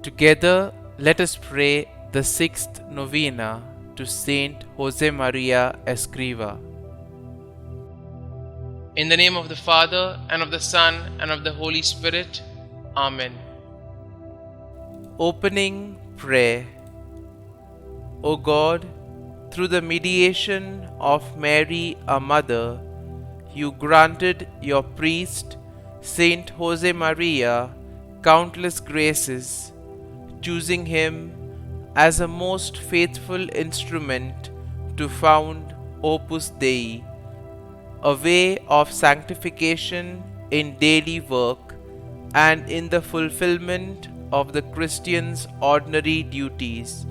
Together, let us pray the sixth novena to St Josemaria Escriva. In the name of the Father, and of the Son, and of the Holy Spirit. Amen. Opening Prayer. O God, through the mediation of Mary, our Mother, you granted your priest, Saint Josemaria, countless graces, choosing him as a most faithful instrument to found Opus Dei, a way of sanctification in daily work and in the fulfillment of the Christian's ordinary duties.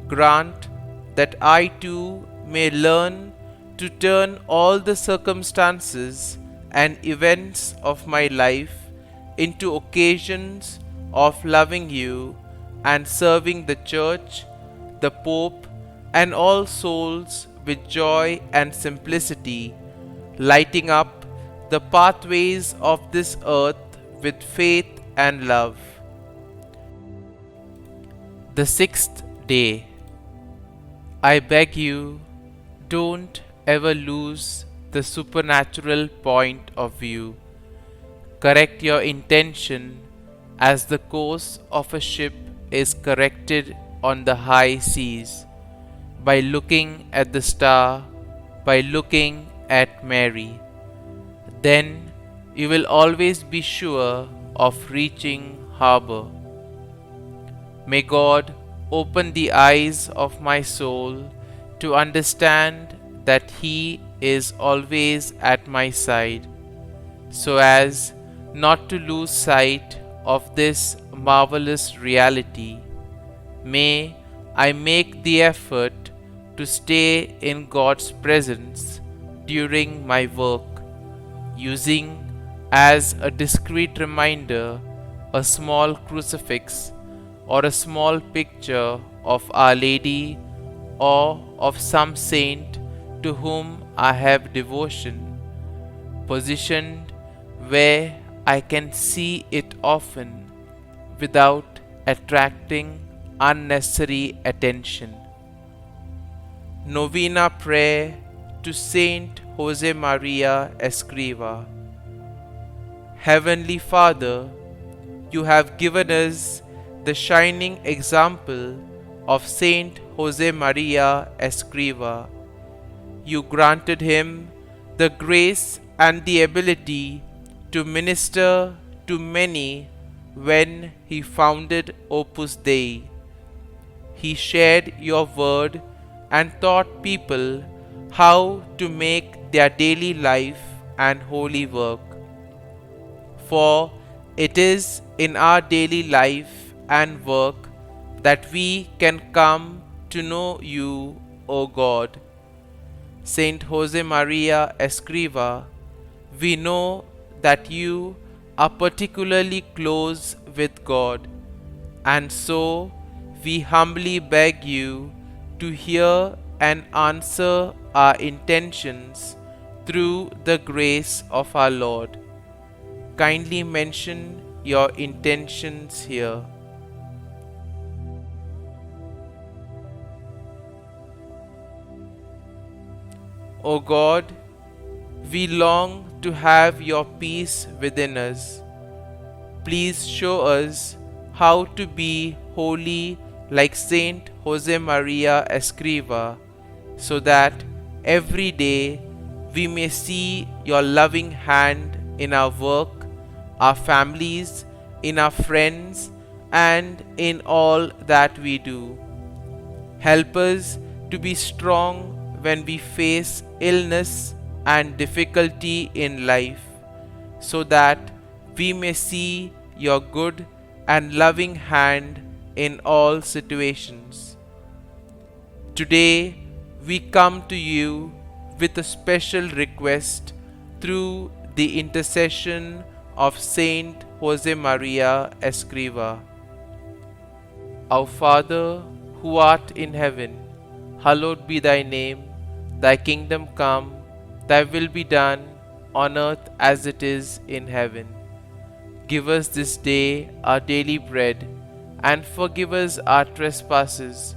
Grant that I too may learn to turn all the circumstances and events of my life into occasions of loving you and serving the Church, the Pope, and all souls with joy and simplicity, lighting up the pathways of this earth with faith and love. The sixth day. I beg you, don't ever lose the supernatural point of view. Correct your intention as the course of a ship is corrected on the high seas, by looking at the star, by looking at Mary. Then you will always be sure of reaching harbor. May God open the eyes of my soul to understand that He is always at my side, so as not to lose sight of this marvelous reality. May I make the effort to stay in God's presence during my work, using as a discreet reminder a small crucifix or a small picture of Our Lady or of some saint to whom I have devotion, positioned where I can see it often without attracting unnecessary attention. Novena Prayer to Saint Josemaria Escriva. Heavenly Father, you have given us the shining example of Saint Josemaria Escriva. You granted him the grace and the ability to minister to many when he founded Opus Dei. He shared your word and taught people how to make their daily life and holy work. For it is in our daily life and work that we can come to know you, O God. Saint Josemaria Escriva, we know that you are particularly close with God, and so we humbly beg you to hear and answer our intentions through the grace of our Lord. Kindly mention your intentions here. O God, we long to have your peace within us. Please show us how to be holy like Saint Josemaria Escriva, so that every day we may see your loving hand in our work, our families, in our friends, and in all that we do. Help us to be strong when we face illness and difficulty in life, so that we may see your good and loving hand in all situations. Today we come to you with a special request through the intercession of Saint Josemaria Escriva. Our Father, who art in heaven, hallowed be thy name. Thy kingdom come, thy will be done, on earth as it is in heaven. Give us this day our daily bread, and forgive us our trespasses,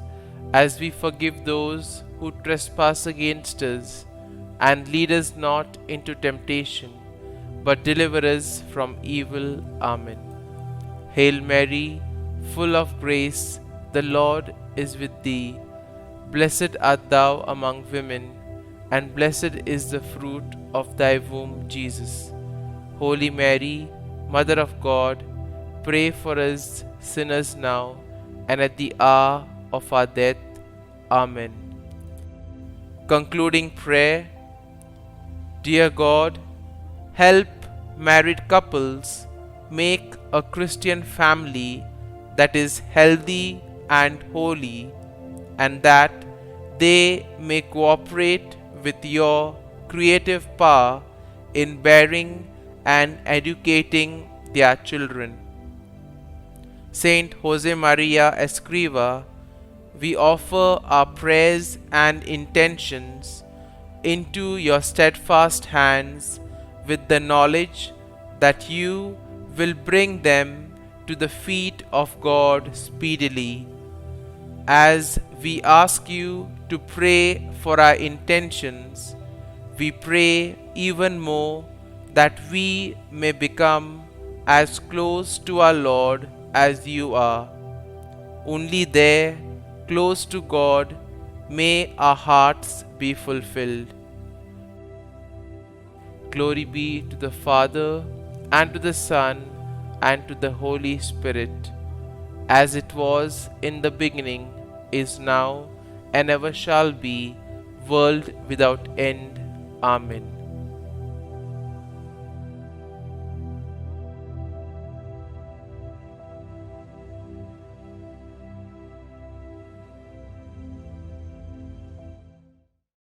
as we forgive those who trespass against us. And lead us not into temptation, but deliver us from evil. Amen. Hail Mary, full of grace, the Lord is with thee. Blessed art thou among women, and blessed is the fruit of thy womb, Jesus. Holy Mary, Mother of God, pray for us sinners now and at the hour of our death. Amen. Concluding prayer. Dear God, help married couples make a Christian family that is healthy and holy, and that they may cooperate with your creative power in bearing and educating their children. St Josemaria Escriva, we offer our prayers and intentions into your steadfast hands with the knowledge that you will bring them to the feet of God speedily. As we ask you to pray for our intentions, we pray even more that we may become as close to our Lord as you are. Only there, close to God, may our hearts be fulfilled. Glory be to the Father, and to the Son, and to the Holy Spirit, as it was in the beginning, is now, and ever shall be, world without end. Amen.